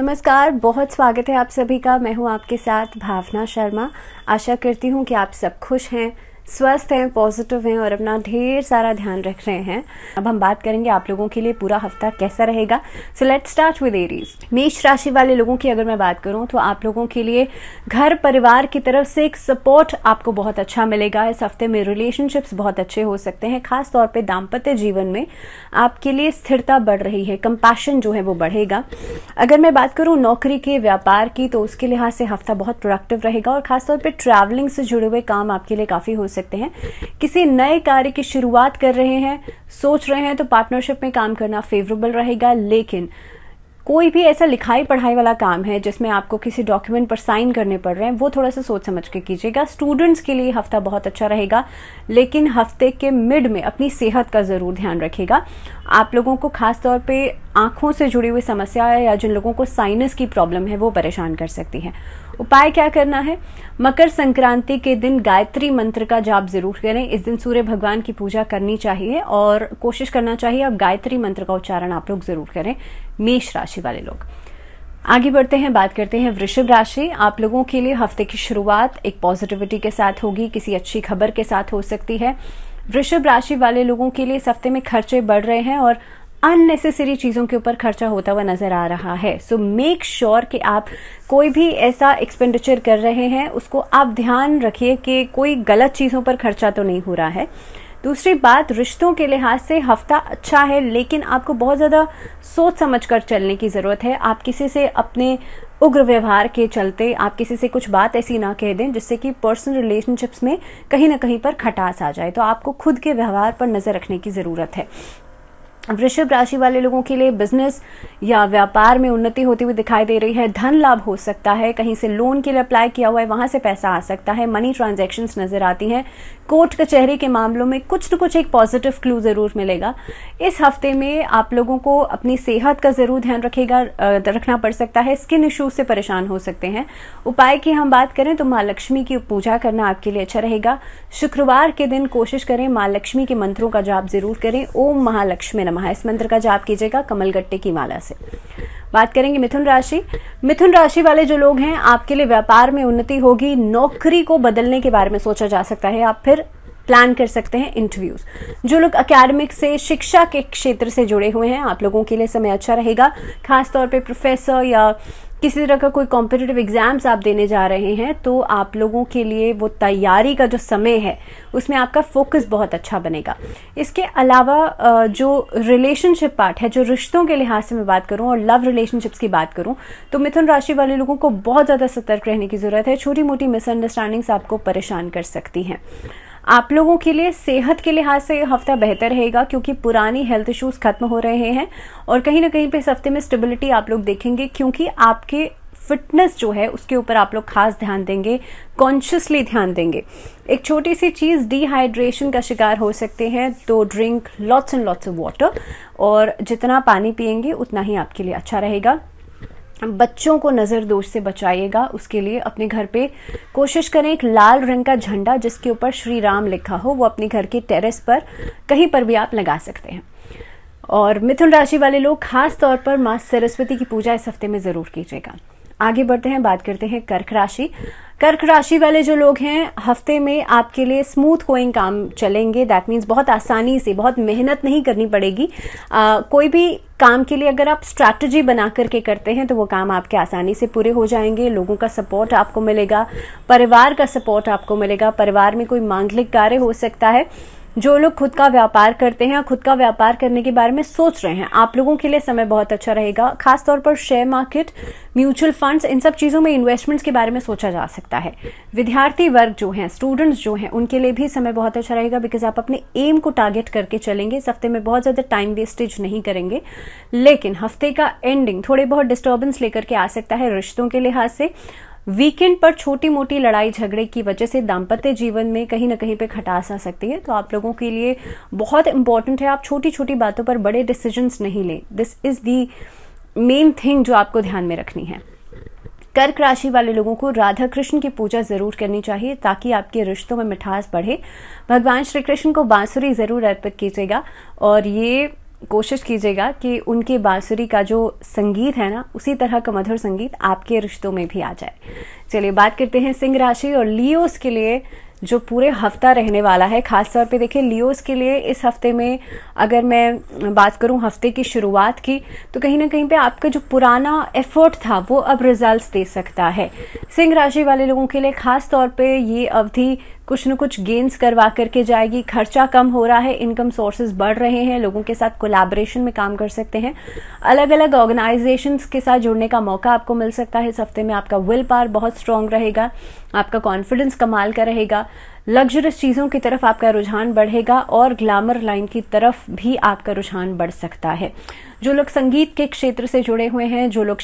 नमस्कार, बहुत स्वागत है आप सभी का। मैं हूं आपके साथ भावना शर्मा। आशा करती हूं कि आप सब खुश हैं, स्वस्थ हैं, पॉजिटिव हैं और अपना ढेर सारा ध्यान रख रहे हैं। अब हम बात करेंगे आप लोगों के लिए पूरा हफ्ता कैसा रहेगा। So let's start with Aries. मेष राशि वाले लोगों की अगर मैं बात करूं तो आप लोगों के लिए घर परिवार की तरफ से एक सपोर्ट आपको बहुत अच्छा मिलेगा। इस हफ्ते में रिलेशनशिप्स बहुत अच्छे हो सकते हैं। खास तौर पे दाम्पत्य जीवन में आपके लिए स्थिरता बढ़ रही है, कंपैशन जो है वो बढ़ेगा। अगर मैं बात करूं नौकरी के, व्यापार की, तो उसके लिहाज से हफ्ता बहुत प्रोडक्टिव रहेगा और खासतौर पे ट्रैवलिंग से जुड़े हुए काम आपके लिए काफी हो सकते हैं। किसी नए कार्य की शुरुआत कर रहे हैं, सोच रहे हैं, तो पार्टनरशिप में काम करना फेवरेबल रहेगा। लेकिन कोई भी ऐसा लिखाई पढ़ाई वाला काम है जिसमें आपको किसी डॉक्यूमेंट पर साइन करने पड़ रहे हैं, वो थोड़ा सा सोच समझ के कीजिएगा। स्टूडेंट्स के लिए हफ्ता बहुत अच्छा रहेगा, लेकिन हफ्ते के मिड में अपनी सेहत का जरूर ध्यान रखिएगा। आप लोगों को खास तौर पे आंखों से जुड़ी हुई समस्या या जिन लोगों को साइनस की प्रॉब्लम है वो परेशान कर सकती है। उपाय क्या करना है? मकर संक्रांति के दिन गायत्री मंत्र का जाप जरूर करें। इस दिन सूर्य भगवान की पूजा करनी चाहिए और कोशिश करना चाहिए अब गायत्री मंत्र का उच्चारण आप लोग जरूर करें, मेष राशि वाले लोग। आगे बढ़ते हैं, बात करते हैं वृषभ राशि। आप लोगों के लिए हफ्ते की शुरुआत एक पॉजिटिविटी के साथ होगी, किसी अच्छी खबर के साथ हो सकती है। वृषभ राशि वाले लोगों के लिए इस हफ्ते में खर्चे बढ़ रहे हैं और अननेसेसरी चीजों के ऊपर खर्चा होता हुआ नजर आ रहा है। सो मेक श्योर कि आप कोई भी ऐसा एक्सपेंडिचर कर रहे हैं उसको आप ध्यान रखिए कि कोई गलत चीजों पर खर्चा तो नहीं हो रहा है। दूसरी बात, रिश्तों के लिहाज से हफ्ता अच्छा है, लेकिन आपको बहुत ज्यादा सोच समझ कर चलने की जरूरत है। आप किसी से अपने उग्र व्यवहार के चलते आप किसी से कुछ बात ऐसी ना कह दें जिससे कि पर्सनल रिलेशनशिप्स में कहीं ना कहीं पर खटास आ जाए। तो आपको खुद के व्यवहार पर नजर रखने की जरूरत है। वृषभ राशि वाले लोगों के लिए बिजनेस या व्यापार में उन्नति होती हुई दिखाई दे रही है। धन लाभ हो सकता है, कहीं से लोन के लिए अप्लाई किया हुआ है वहां से पैसा आ सकता है। मनी ट्रांजैक्शंस नजर आती हैं। कोर्ट कचहरी के मामलों में कुछ न कुछ एक पॉजिटिव क्लू जरूर मिलेगा। इस हफ्ते में आप लोगों को अपनी सेहत का जरूर ध्यान रखना पड़ सकता है। स्किन इश्यूज से परेशान हो सकते हैं। उपाय की हम बात करें तो माँ लक्ष्मी की पूजा करना आपके लिए अच्छा रहेगा। शुक्रवार के दिन कोशिश करें माँ लक्ष्मी के मंत्रों का जाप जरूर करें। ओम महालक्ष्मी नमः, इस मंत्र का जाप कीजिएगा कमलगट्टे की माला से। बात करेंगे मिथुन राशि। मिथुन राशि वाले जो लोग हैं, आपके लिए व्यापार में उन्नति होगी। नौकरी को बदलने के बारे में सोचा जा सकता है, आप फिर प्लान कर सकते हैं इंटरव्यूज। जो लोग एकेडमिक से, शिक्षा के क्षेत्र से जुड़े हुए हैं, आप लोगों के लिए समय अच्छा रहेगा। खासतौर पे प्रोफेसर या किसी तरह का कोई कॉम्पिटिटिव एग्जाम्स आप देने जा रहे हैं तो आप लोगों के लिए वो तैयारी का जो समय है उसमें आपका फोकस बहुत अच्छा बनेगा। इसके अलावा जो रिलेशनशिप पार्ट है, जो रिश्तों के लिहाज से मैं बात करूं और लव रिलेशनशिप्स की बात करूं, तो मिथुन राशि वाले लोगों को बहुत ज्यादा सतर्क रहने की जरूरत है। छोटी मोटी मिसअंडरस्टैंडिंग्स आपको परेशान कर सकती हैं। आप लोगों के लिए सेहत के लिहाज से हफ्ता बेहतर रहेगा क्योंकि पुरानी हेल्थ इश्यूज खत्म हो रहे हैं और कहीं ना कहीं पे इस हफ्ते में स्टेबिलिटी आप लोग देखेंगे क्योंकि आपके फिटनेस जो है उसके ऊपर आप लोग खास ध्यान देंगे, कॉन्शियसली ध्यान देंगे। एक छोटी सी चीज, डिहाइड्रेशन का शिकार हो सकते हैं, तो drink lots and lots of water और जितना पानी पिएंगे उतना ही आपके लिए अच्छा रहेगा। बच्चों को नजर दोष से बचाइएगा, उसके लिए अपने घर पे कोशिश करें एक लाल रंग का झंडा जिसके ऊपर श्री राम लिखा हो वो अपने घर के टेरेस पर कहीं पर भी आप लगा सकते हैं। और मिथुन राशि वाले लोग खास तौर पर मां सरस्वती की पूजा इस हफ्ते में जरूर कीजिएगा। आगे बढ़ते हैं, बात करते हैं कर्क राशि। कर्क राशि वाले जो लोग हैं, हफ्ते में आपके लिए स्मूथ गोइंग काम चलेंगे। दैट मीन्स बहुत आसानी से, बहुत मेहनत नहीं करनी पड़ेगी। कोई भी काम के लिए अगर आप स्ट्रैटेजी बना करके करते हैं तो वो काम आपके आसानी से पूरे हो जाएंगे। लोगों का सपोर्ट आपको मिलेगा, परिवार का सपोर्ट आपको मिलेगा। परिवार में कोई मांगलिक कार्य हो सकता है। जो लोग खुद का व्यापार करते हैं, खुद का व्यापार करने के बारे में सोच रहे हैं, आप लोगों के लिए समय बहुत अच्छा रहेगा। खासतौर पर शेयर मार्केट, म्यूचुअल फंड्स, इन सब चीजों में इन्वेस्टमेंट्स के बारे में सोचा जा सकता है। विद्यार्थी वर्ग जो हैं, स्टूडेंट्स जो हैं, उनके लिए भी समय बहुत अच्छा रहेगा बिकॉज आप अपने एम को टारगेट करके चलेंगे। इस हफ्ते में बहुत ज्यादा टाइम वेस्टेज नहीं करेंगे, लेकिन हफ्ते का एंडिंग थोड़े बहुत डिस्टर्बेंस लेकर के आ सकता है रिश्तों के लिहाज से। वीकेंड पर छोटी मोटी लड़ाई झगड़े की वजह से दाम्पत्य जीवन में कहीं ना कहीं पे खटास आ सकती है, तो आप लोगों के लिए बहुत इंपॉर्टेंट है आप छोटी छोटी बातों पर बड़े डिसीजंस नहीं लें। This is the main thing जो आपको ध्यान में रखनी है। कर्क राशि वाले लोगों को राधा कृष्ण की पूजा जरूर करनी चाहिए ताकि आपके रिश्तों में मिठास बढ़े। भगवान श्री कृष्ण को बांसुरी जरूर अर्पित कीजिएगा और ये कोशिश कीजिएगा कि उनके बांसुरी का जो संगीत है ना, उसी तरह का मधुर संगीत आपके रिश्तों में भी आ जाए। चलिए बात करते हैं सिंह राशि और लियोस के लिए जो पूरे हफ्ता रहने वाला है। खास तौर पे देखिए लियोस के लिए इस हफ्ते में अगर मैं बात करूं हफ्ते की शुरुआत की, तो कहीं ना कहीं पे आपका जो पुराना एफर्ट था वो अब रिजल्ट्स दे सकता है। सिंह राशि वाले लोगों के लिए खास तौर पे ये अवधि कुछ न कुछ गेन्स करवा करके जाएगी। खर्चा कम हो रहा है, इनकम सोर्सेज बढ़ रहे हैं, लोगों के साथ कोलैबोरेशन में काम कर सकते हैं, अलग अलग ऑर्गेनाइजेशंस के साथ जुड़ने का मौका आपको मिल सकता है। इस हफ्ते में आपका विल पावर बहुत स्ट्रांग रहेगा, आपका कॉन्फिडेंस कमाल का रहेगा, लग्जरियस चीज़ों की तरफ आपका रुझान बढ़ेगा और ग्लैमर लाइन की तरफ भी आपका रुझान बढ़ सकता है। जो लोग संगीत के क्षेत्र से जुड़े हुए हैं, जो लोग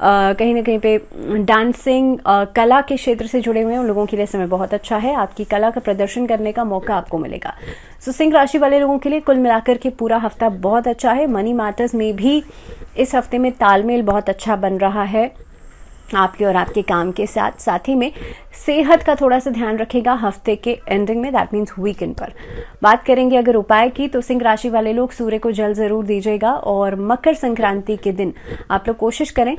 कहीं ना कहीं पे डांसिंग कला के क्षेत्र से जुड़े हुए हैं, उन लोगों के लिए समय बहुत अच्छा है। आपकी कला का प्रदर्शन करने का मौका आपको मिलेगा। सो सिंह राशि वाले लोगों के लिए कुल मिलाकर के पूरा हफ्ता बहुत अच्छा है। मनी मैटर्स में भी इस हफ्ते में तालमेल बहुत अच्छा बन रहा है आपके और आपके काम के साथ। साथ ही में सेहत का थोड़ा सा ध्यान रखेगा हफ्ते के एंडिंग में, दैट मीन्स वीकेंड पर। बात करेंगे अगर उपाय की, तो सिंह राशि वाले लोग सूर्य को जल जरूर दीजिएगा और मकर संक्रांति के दिन आप लोग कोशिश करें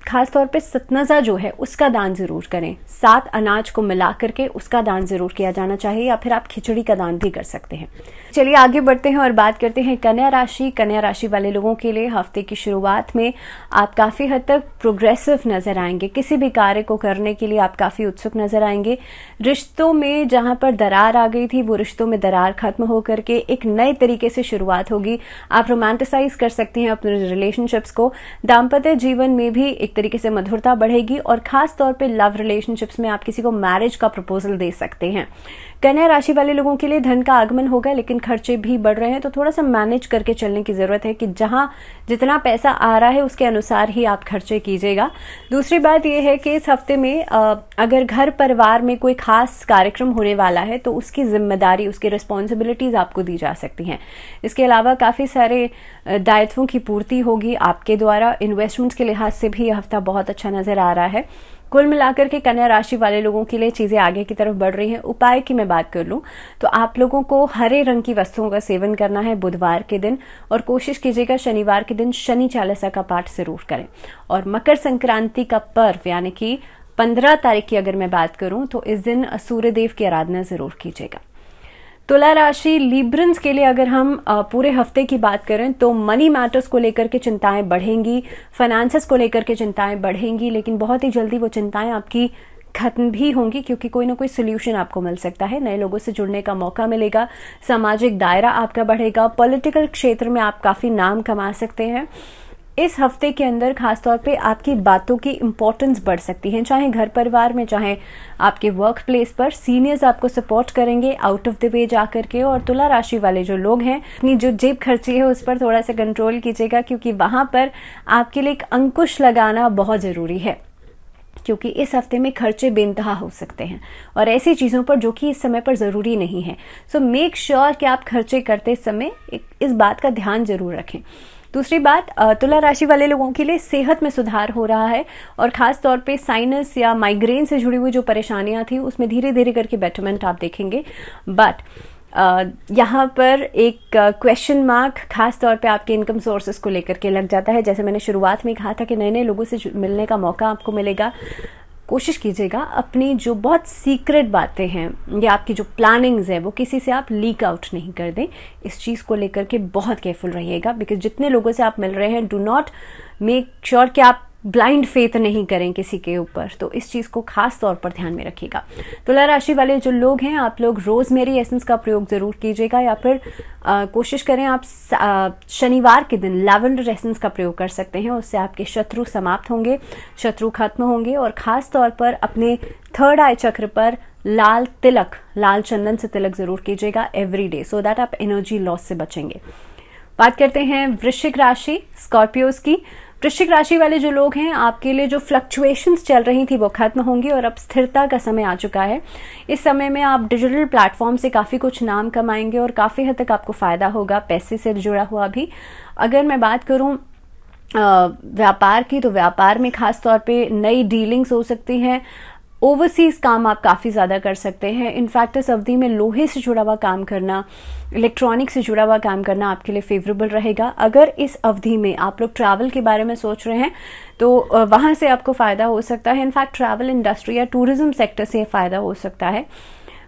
खास तौर पे सतनजा जो है उसका दान जरूर करें। 7 अनाज को मिला करके उसका दान जरूर किया जाना चाहिए, या फिर आप खिचड़ी का दान भी कर सकते हैं। चलिए आगे बढ़ते हैं और बात करते हैं कन्या राशि। कन्या राशि वाले लोगों के लिए हफ्ते की शुरुआत में आप काफी हद तक प्रोग्रेसिव नजर आएंगे। किसी भी कार्य को करने के लिए आप काफी उत्सुक नजर आएंगे। रिश्तों में जहां पर दरार आ गई थी, वो रिश्तों में दरार खत्म होकर के एक नए तरीके से शुरुआत होगी। आप रोमांटिसाइज कर सकते हैं अपने रिलेशनशिप्स को। दाम्पत्य जीवन में भी एक तरीके से मधुरता बढ़ेगी और खास तौर पे लव रिलेशनशिप्स में आप किसी को मैरिज का प्रपोजल दे सकते हैं। कन्या राशि वाले लोगों के लिए धन का आगमन होगा, लेकिन खर्चे भी बढ़ रहे हैं, तो थोड़ा सा मैनेज करके चलने की जरूरत है कि जहां जितना पैसा आ रहा है उसके अनुसार ही आप खर्चे कीजिएगा। दूसरी बात यह है कि इस हफ्ते में अगर घर परिवार में कोई खास कार्यक्रम होने वाला है तो उसकी जिम्मेदारी, उसकी रिस्पॉन्सिबिलिटीज आपको दी जा सकती हैं। इसके अलावा काफी सारे दायित्वों की पूर्ति होगी आपके द्वारा। इन्वेस्टमेंट्स के लिहाज से भी यह हफ्ता बहुत अच्छा नजर आ रहा है। कुल मिलाकर के कन्या राशि वाले लोगों के लिए चीजें आगे की तरफ बढ़ रही हैं। उपाय की मैं बात कर लूं तो आप लोगों को हरे रंग की वस्तुओं का सेवन करना है बुधवार के दिन, और कोशिश कीजिएगा शनिवार के दिन शनि चालीसा का पाठ जरूर करें। और मकर संक्रांति का पर्व यानी कि 15 तारीख की अगर मैं बात करूं तो इस दिन सूर्यदेव की आराधना जरूर कीजिएगा। तुला राशि लिब्रंस के लिए अगर हम पूरे हफ्ते की बात करें तो मनी मैटर्स को लेकर के चिंताएं बढ़ेंगी, फाइनेंसेस को लेकर के चिंताएं बढ़ेंगी, लेकिन बहुत ही जल्दी वो चिंताएं आपकी खत्म भी होंगी, क्योंकि कोई ना कोई सोल्यूशन आपको मिल सकता है। नए लोगों से जुड़ने का मौका मिलेगा, सामाजिक दायरा आपका बढ़ेगा, पॉलिटिकल क्षेत्र में आप काफी नाम कमा सकते हैं। इस हफ्ते के अंदर खासतौर पे आपकी बातों की इंपॉर्टेंस बढ़ सकती है, चाहे घर परिवार में, चाहे आपके वर्क प्लेस पर। सीनियर्स आपको सपोर्ट करेंगे आउट ऑफ द वे जाकर के। और तुला राशि वाले जो लोग हैं, अपनी जो जेब खर्ची है उस पर थोड़ा सा कंट्रोल कीजिएगा, क्योंकि वहां पर आपके लिए एक अंकुश लगाना बहुत जरूरी है, क्योंकि इस हफ्ते में खर्चे बेइंतहा हो सकते हैं और ऐसी चीजों पर जो कि इस समय पर जरूरी नहीं है। सो मेक श्योर कि आप खर्चे करते समय इस बात का ध्यान जरूर रखें। दूसरी बात, तुला राशि वाले लोगों के लिए सेहत में सुधार हो रहा है, और खास तौर पे साइनस या माइग्रेन से जुड़ी हुई जो परेशानियां थी उसमें धीरे धीरे करके बेटरमेंट आप देखेंगे। बट यहाँ पर एक क्वेश्चन मार्क खास तौर पे आपके इनकम सोर्सेस को लेकर के लग जाता है। जैसे मैंने शुरुआत में कहा था कि नए नए लोगों से मिलने का मौका आपको मिलेगा। कोशिश कीजिएगा अपनी जो बहुत सीक्रेट बातें हैं या आपकी जो प्लानिंग्स है वो किसी से आप लीक आउट नहीं कर दें। इस चीज़ को लेकर के बहुत केयरफुल रहिएगा, बिकॉज जितने लोगों से आप मिल रहे हैं, डू नॉट मेक श्योर कि आप ब्लाइंड फेथ नहीं करें किसी के ऊपर। तो इस चीज को खास तौर पर ध्यान में रखिएगा। तुला राशि वाले जो लोग हैं, आप लोग रोजमेरी एसेंस का प्रयोग जरूर कीजिएगा, या फिर कोशिश करें आप शनिवार के दिन लैवेंडर एसेंस का प्रयोग कर सकते हैं। उससे आपके शत्रु समाप्त होंगे, शत्रु खत्म होंगे। और खास तौर पर अपने थर्ड आई चक्र पर लाल तिलक, लाल चंदन से तिलक जरूर कीजिएगा एवरी डे, सो दैट आप एनर्जी लॉस से बचेंगे। बात करते हैं वृश्चिक राशि, स्कॉर्पियोज की। वृश्चिक राशि वाले जो लोग हैं, आपके लिए जो फ्लक्चुएशंस चल रही थी वो खत्म होंगी और अब स्थिरता का समय आ चुका है। इस समय में आप डिजिटल प्लेटफॉर्म से काफी कुछ नाम कमाएंगे और काफी हद तक आपको फायदा होगा पैसे से जुड़ा हुआ भी। अगर मैं बात करूं व्यापार की, तो व्यापार में खास तौर पे नई डीलिंग्स हो सकती हैं। ओवरसीज काम आप काफ़ी ज़्यादा कर सकते हैं। इनफैक्ट इस अवधि में लोहे से जुड़ा हुआ काम करना, इलेक्ट्रॉनिक से जुड़ा हुआ काम करना आपके लिए फेवरेबल रहेगा। अगर इस अवधि में आप लोग ट्रैवल के बारे में सोच रहे हैं तो वहाँ से आपको फ़ायदा हो सकता है। इनफैक्ट ट्रैवल इंडस्ट्री या टूरिज्म सेक्टर से फ़ायदा हो सकता है।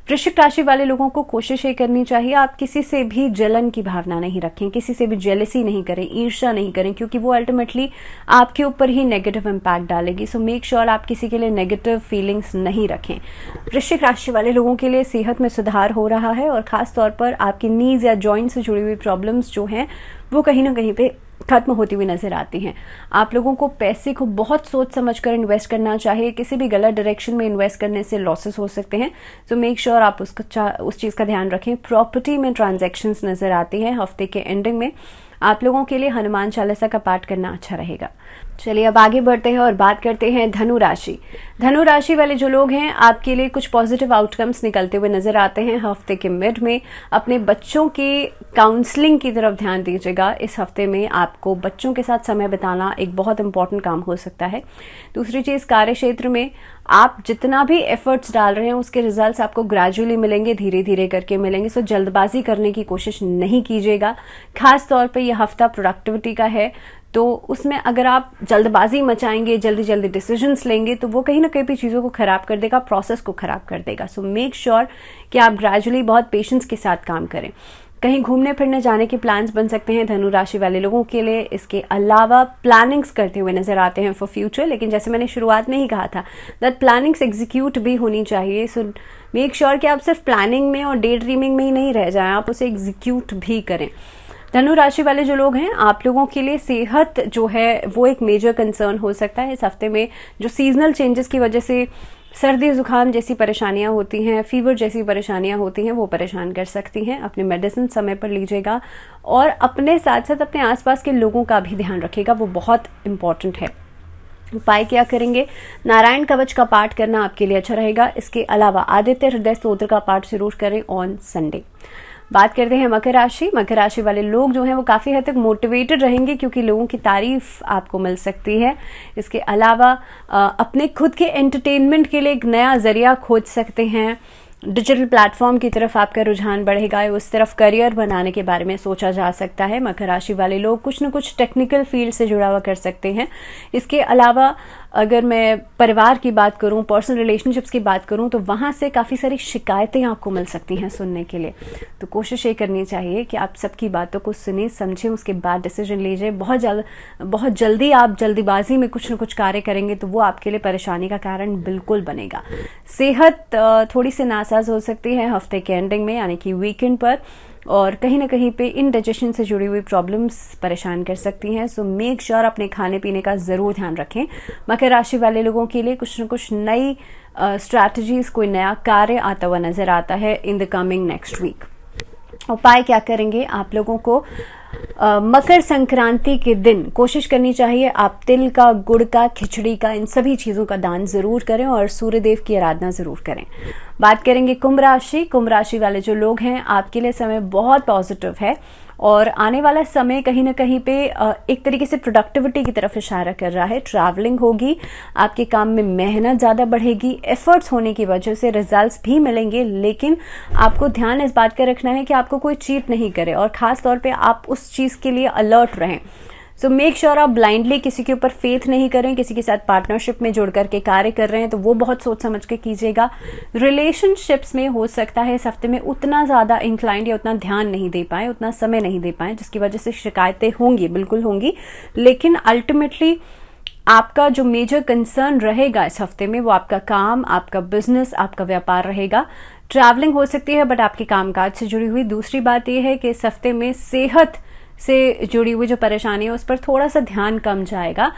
वृश्चिक राशि वाले लोगों को कोशिश ये करनी चाहिए आप किसी से भी जलन की भावना नहीं रखें, किसी से भी जेलसी नहीं करें, ईर्ष्या नहीं करें, क्योंकि वो अल्टीमेटली आपके ऊपर ही नेगेटिव इम्पैक्ट डालेगी। सो मेक श्योर आप किसी के लिए नेगेटिव फीलिंग्स नहीं रखें। वृश्चिक राशि वाले लोगों के लिए सेहत में सुधार हो रहा है और खास तौर पर आपकी नीज या जॉइंट से जुड़ी हुई प्रॉब्लम्स जो हैं वो कहीं ना कहीं पे खत्म होती हुई नजर आती हैं। आप लोगों को पैसे को बहुत सोच समझ कर इन्वेस्ट करना चाहिए। किसी भी गलत डायरेक्शन में इन्वेस्ट करने से लॉसेस हो सकते हैं। सो मेक श्योर आप उस चीज़ का ध्यान रखें। प्रॉपर्टी में ट्रांजैक्शंस नजर आती हैं। हफ्ते के एंडिंग में आप लोगों के लिए हनुमान चालीसा का पाठ करना अच्छा रहेगा। चलिए अब आगे बढ़ते हैं और बात करते हैं धनु राशि। धनु राशि वाले जो लोग हैं आपके लिए कुछ पॉजिटिव आउटकम्स निकलते हुए नजर आते हैं। हफ्ते के मिड में अपने बच्चों की काउंसलिंग की तरफ ध्यान दीजिएगा। इस हफ्ते में आपको बच्चों के साथ समय बिताना एक बहुत इंपॉर्टेंट काम हो सकता है। दूसरी चीज, कार्य क्षेत्र में आप जितना भी एफर्ट्स डाल रहे हैं उसके रिजल्ट्स आपको ग्रेजुअली मिलेंगे, धीरे धीरे करके मिलेंगे। सो जल्दबाजी करने की कोशिश नहीं कीजिएगा। खास तौर पे यह हफ्ता प्रोडक्टिविटी का है, तो उसमें अगर आप जल्दबाजी मचाएंगे, जल्दी जल्दी डिसीजंस लेंगे तो वो कहीं ना कहीं भी चीज़ों को खराब कर देगा, प्रोसेस को खराब कर देगा। सो मेक श्योर कि आप ग्रेजुअली बहुत पेशेंस के साथ काम करें। कहीं घूमने फिरने जाने के प्लान्स बन सकते हैं धनु राशि वाले लोगों के लिए। इसके अलावा प्लानिंग्स करते हुए नजर आते हैं फॉर फ्यूचर, लेकिन जैसे मैंने शुरुआत में ही कहा था दैट प्लानिंग्स एग्जीक्यूट भी होनी चाहिए। सो मेक श्योर कि आप सिर्फ प्लानिंग में और डे ड्रीमिंग में ही नहीं रह जाएं, आप उसे एग्जीक्यूट भी करें। धनु राशि वाले जो लोग हैं आप लोगों के लिए सेहत जो है वो एक मेजर कंसर्न हो सकता है। इस हफ्ते में जो सीजनल चेंजेस की वजह से सर्दी जुकाम जैसी परेशानियां होती हैं, फीवर जैसी परेशानियां होती हैं, वो परेशान कर सकती हैं। अपनी मेडिसिन समय पर लीजिएगा और अपने साथ साथ अपने आसपास के लोगों का भी ध्यान रखिएगा, वो बहुत इंपॉर्टेंट है। उपाय क्या करेंगे? नारायण कवच का पाठ करना आपके लिए अच्छा रहेगा। इसके अलावा आदित्य हृदय स्तोत्र का पाठ जरूर करें ऑन संडे। बात करते हैं मकर राशि। मकर राशि वाले लोग जो हैं वो काफ़ी हद तक मोटिवेटेड रहेंगे क्योंकि लोगों की तारीफ आपको मिल सकती है। इसके अलावा अपने खुद के एंटरटेनमेंट के लिए एक नया जरिया खोज सकते हैं। डिजिटल प्लेटफॉर्म की तरफ आपका रुझान बढ़ेगा, उस तरफ करियर बनाने के बारे में सोचा जा सकता है। मकर राशि वाले लोग कुछ न कुछ टेक्निकल फील्ड से जुड़ा हुआ कर सकते हैं। इसके अलावा अगर मैं परिवार की बात करूं, पर्सनल रिलेशनशिप्स की बात करूं, तो वहां से काफ़ी सारी शिकायतें आपको मिल सकती हैं सुनने के लिए। तो कोशिश ये करनी चाहिए कि आप सबकी बातों को सुने, समझें, उसके बाद डिसीजन लीजिए। बहुत जल्दी आप जल्दीबाजी में कुछ न कुछ कार्य करेंगे तो वो आपके लिए परेशानी का कारण बिल्कुल बनेगा। सेहत थोड़ी सी नासाज हो सकती है हफ्ते के एंडिंग में, यानी कि वीकेंड पर, और कहीं ना कहीं पे इंडाइजेशन से जुड़ी हुई प्रॉब्लम्स परेशान कर सकती हैं। सो मेक श्योर अपने खाने पीने का ज़रूर ध्यान रखें। मकर राशि वाले लोगों के लिए कुछ न कुछ नई स्ट्रैटेजीज, कोई नया कार्य आता हुआ नजर आता है in the coming next week. उपाय क्या करेंगे? आप लोगों को मकर संक्रांति के दिन कोशिश करनी चाहिए आप तिल का, गुड़ का, खिचड़ी का, इन सभी चीज़ों का दान जरूर करें और सूर्यदेव की आराधना जरूर करें। बात करेंगे कुंभ राशि। कुंभ राशि वाले जो लोग हैं आपके लिए समय बहुत पॉजिटिव है और आने वाला समय कहीं ना कहीं पे एक तरीके से प्रोडक्टिविटी की तरफ इशारा कर रहा है। ट्रैवलिंग होगी, आपके काम में मेहनत ज़्यादा बढ़ेगी, एफर्ट्स होने की वजह से रिजल्ट्स भी मिलेंगे, लेकिन आपको ध्यान इस बात का रखना है कि आपको कोई चीट नहीं करे और ख़ास तौर पे आप उस चीज़ के लिए अलर्ट रहें। सो मेक श्योर आप ब्लाइंडली किसी के ऊपर फेथ नहीं करें। किसी के साथ पार्टनरशिप में जुड़ करके कार्य कर रहे हैं तो वो बहुत सोच समझ के कीजिएगा। रिलेशनशिप्स में हो सकता है इस हफ्ते में उतना ज़्यादा इंक्लाइंड या उतना ध्यान नहीं दे पाए, उतना समय नहीं दे पाए, जिसकी वजह से शिकायतें होंगी, बिल्कुल होंगी, लेकिन अल्टीमेटली आपका जो मेजर कंसर्न रहेगा इस हफ्ते में वो आपका काम, आपका बिजनेस, आपका व्यापार रहेगा। ट्रैवलिंग हो सकती है बट आपके कामकाज से जुड़ी हुई। दूसरी बात यह है कि इस हफ्ते में सेहत से जुड़ी हुई जो परेशानी है उस पर थोड़ा सा ध्यान कम जाएगा।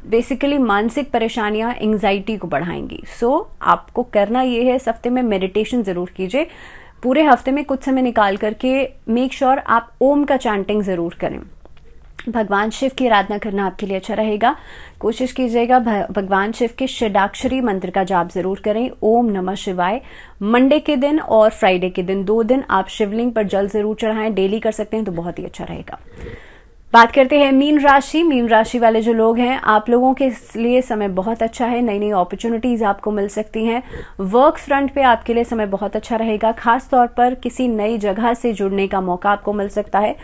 बेसिकली मानसिक परेशानियां एंग्जाइटी को बढ़ाएंगी। सो आपको करना ये है, इस हफ्ते में मेडिटेशन जरूर कीजिए। पूरे हफ्ते में कुछ समय निकाल करके मेक श्योर आप ओम का चैंटिंग जरूर करें। भगवान शिव की आराधना करना आपके लिए अच्छा रहेगा। कोशिश कीजिएगा भगवान शिव के षडाक्षरी मंत्र का जाप जरूर करें, ओम नमः शिवाय। मंडे के दिन और फ्राइडे के दिन 2 दिन आप शिवलिंग पर जल जरूर चढ़ाएं, डेली कर सकते हैं तो बहुत ही अच्छा रहेगा। बात करते हैं मीन राशि। मीन राशि वाले जो लोग हैं, आप लोगों के लिए समय बहुत अच्छा है। नई नई अपॉर्चुनिटीज आपको मिल सकती हैं। वर्क फ्रंट पे आपके लिए समय बहुत अच्छा रहेगा। खास तौर पर किसी नई जगह से जुड़ने का मौका आपको मिल सकता है।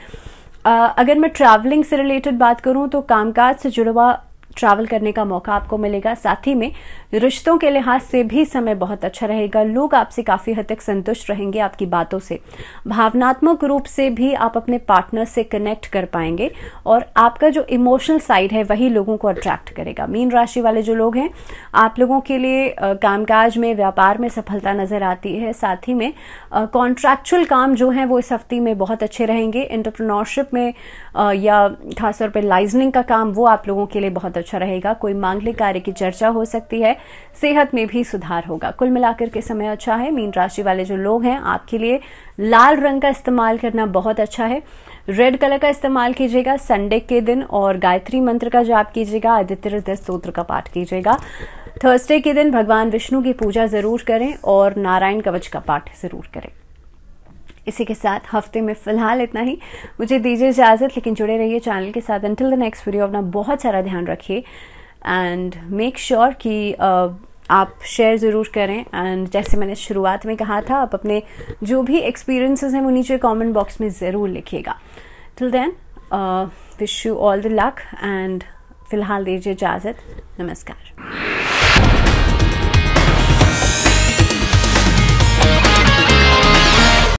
अगर मैं ट्रैवलिंग से रिलेटेड बात करूं तो कामकाज से जुड़ा हुआ ट्रैवल करने का मौका आपको मिलेगा। साथ ही में रिश्तों के लिहाज से भी समय बहुत अच्छा रहेगा। लोग आपसे काफ़ी हद तक संतुष्ट रहेंगे आपकी बातों से। भावनात्मक रूप से भी आप अपने पार्टनर से कनेक्ट कर पाएंगे और आपका जो इमोशनल साइड है वही लोगों को अट्रैक्ट करेगा। मीन राशि वाले जो लोग हैं, आप लोगों के लिए कामकाज में, व्यापार में सफलता नजर आती है। साथ ही में कॉन्ट्रैक्चुअल काम जो है वो इस हफ्ते में बहुत अच्छे रहेंगे। एंटरप्रेन्योरशिप में या खासतौर पर लाइजनिंग का काम, वो आप लोगों के लिए बहुत अच्छा रहेगा। कोई मांगलिक कार्य की चर्चा हो सकती है। सेहत में भी सुधार होगा। कुल मिलाकर के समय अच्छा है। मीन राशि वाले जो लोग हैं, आपके लिए लाल रंग का इस्तेमाल करना बहुत अच्छा है। रेड कलर का इस्तेमाल कीजिएगा संडे के दिन और गायत्री मंत्र का जाप कीजिएगा। आदित्य हृदय स्तोत्र का पाठ कीजिएगा। थर्सडे के दिन भगवान विष्णु की पूजा जरूर करें और नारायण कवच का पाठ जरूर करें। इसी के साथ हफ्ते में फिलहाल इतना ही। मुझे दीजिए इजाजत, लेकिन जुड़े रहिए चैनल के साथ। अंटिल द नेक्स्ट वीडियो अपना बहुत सारा ध्यान रखिए एंड मेक श्योर कि आप शेयर ज़रूर करें। एंड जैसे मैंने शुरुआत में कहा था, आप अपने जो भी एक्सपीरियंसेस हैं वो नीचे कमेंट बॉक्स में ज़रूर लिखिएगा। Till then wish you all the luck and फिलहाल दीजिए इजाज़त। नमस्कार।